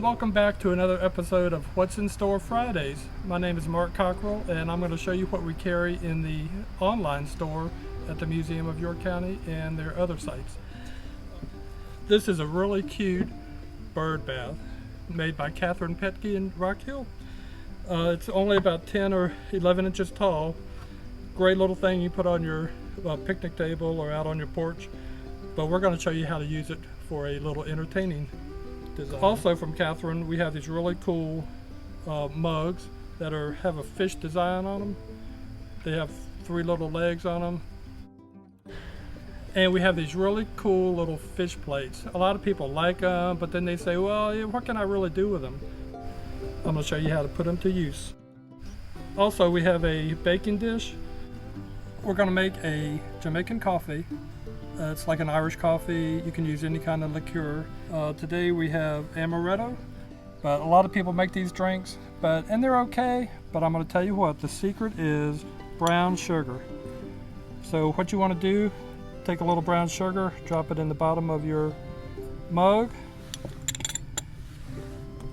and welcome back to another episode of What's in Store Fridays. My name is Mark Cockrell, and I'm going to show you what we carry in the online store at the Museum of York County and their other sites. This is a really cute bird bath made by Katherine Petke in Rock Hill. It's only about 10 or 11 inches tall. Great little thing you put on your picnic table or out on your porch, but we're going to show you how to use it for a little entertaining design. Also from Katherine, we have these really cool mugs that have a fish design on them. They have 3 little legs on them. And we have these really cool little fish plates. A lot of people like them, but then they say, well, what can I really do with them? I'm going to show you how to put them to use. Also, we have a baking dish. We're going to make a Jamaican coffee. It's like an Irish coffee. You can use any kind of liqueur. Today we have amaretto, but a lot of people make these drinks, and they're okay, but I'm going to tell you what, the secret is brown sugar. So what you want to do, take a little brown sugar, drop it in the bottom of your mug.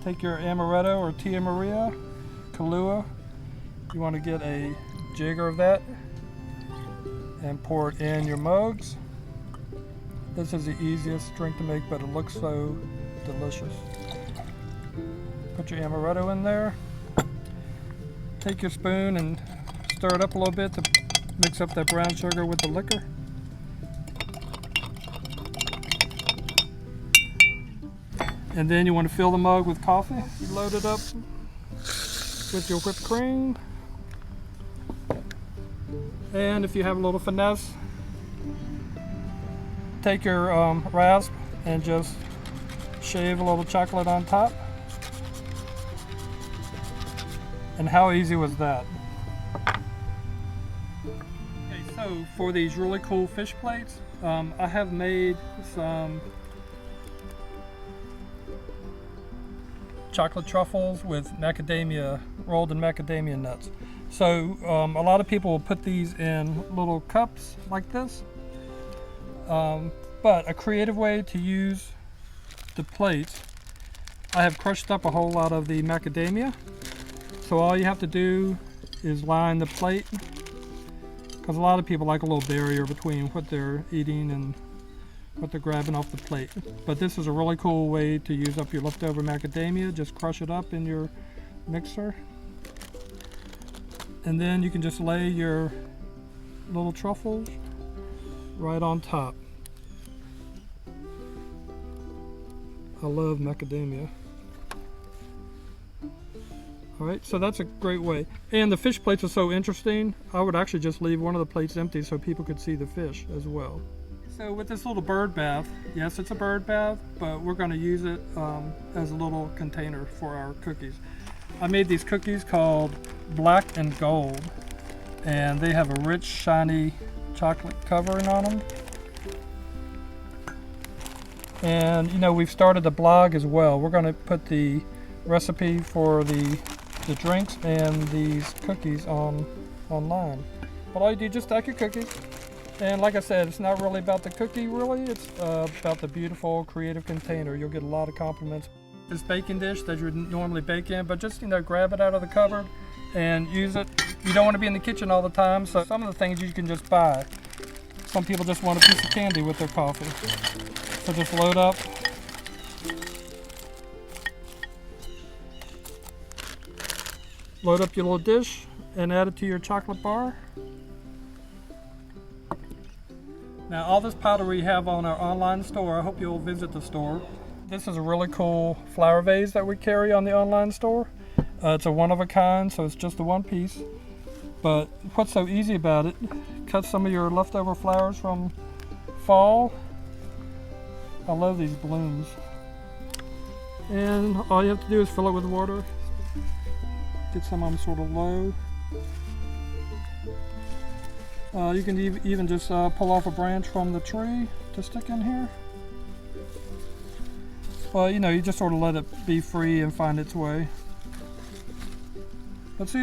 Take your amaretto or Tia Maria, Kahlua. You want to get a jigger of that and pour it in your mugs. This is the easiest drink to make, but it looks so delicious. Put your amaretto in there. Take your spoon and stir it up a little bit to mix up that brown sugar with the liquor. And then you want to fill the mug with coffee. You load it up with your whipped cream. And if you have a little finesse, take your rasp and just shave a little chocolate on top. And how easy was that? Okay, so for these really cool fish plates, I have made some chocolate truffles with macadamia, rolled in macadamia nuts. So a lot of people will put these in little cups like this. But a creative way to use the plates, I have crushed up a whole lot of the macadamia. So all you have to do is line the plate, because a lot of people like a little barrier between what they're eating and what they're grabbing off the plate. But this is a really cool way to use up your leftover macadamia. Just crush it up in your mixer. And then you can just lay your little truffles right on top. I love macadamia. Alright, so that's a great way. And the fish plates are so interesting, I would actually just leave one of the plates empty so people could see the fish as well. So with this little bird bath, yes, it's a bird bath, but we're going to use it as a little container for our cookies. I made these cookies called Black and Gold, and they have a rich, shiny chocolate covering on them. And you know, we've started a blog as well. We're going to put the recipe for the drinks and these cookies online. But all you do, just stack your cookies. And like I said, it's not really about the cookie, really. It's about the beautiful, creative container. You'll get a lot of compliments. This baking dish that you would normally bake in, but just, you know, grab it out of the cupboard and use it. You don't want to be in the kitchen all the time, so some of the things you can just buy. Some people just want a piece of candy with their coffee. So just load up. Load up your little dish and add it to your chocolate bar. Now all this pottery we have on our online store, I hope you'll visit the store. This is a really cool flower vase that we carry on the online store. It's a one of a kind, so it's just the one piece. But what's so easy about it, cut some of your leftover flowers from fall. I love these blooms. And all you have to do is fill it with water. Get some of them sort of low. You can even just pull off a branch from the tree to stick in here. Well, you know, you just sort of let it be free and find its way. But see,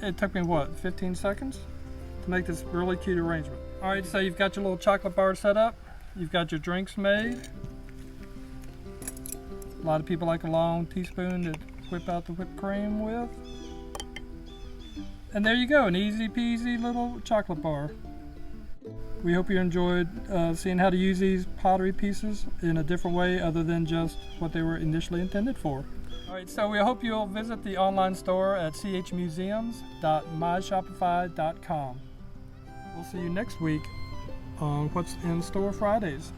it took me what, 15 seconds to make this really cute arrangement. All right, so you've got your little chocolate bar set up. You've got your drinks made. A lot of people like a long teaspoon to whip out the whipped cream with. And there you go, an easy peasy little chocolate bar. We hope you enjoyed seeing how to use these pottery pieces in a different way other than just what they were initially intended for. Alright, so we hope you'll visit the online store at chmuseums.myshopify.com. We'll see you next week on What's in Store Fridays.